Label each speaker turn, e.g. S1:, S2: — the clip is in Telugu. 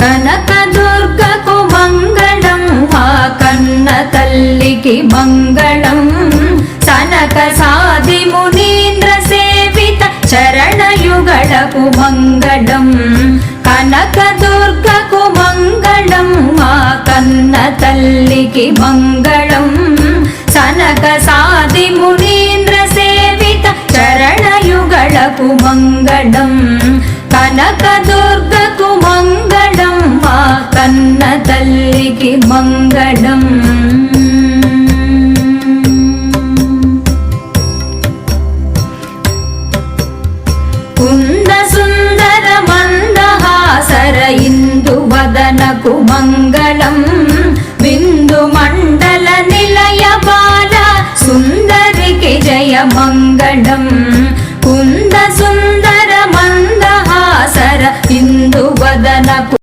S1: కనకదుర్గకు మంగళం మా కన్న తల్లికి మంగళం సనక సాది మునీంద్ర సేవిత చరణయుగళకు మంగళం కనకదుర్గకు మంగళం మా కన్న తల్లికి మంగళం సనక సాది మునీంద్ర సేవిత చరణయుగళకు మంగళం కనకదుర్గకు మంగళం మా కన్న తల్లికి మంగళం కుంద సుందర మందహాసర ఇందు వదనకు మంగళం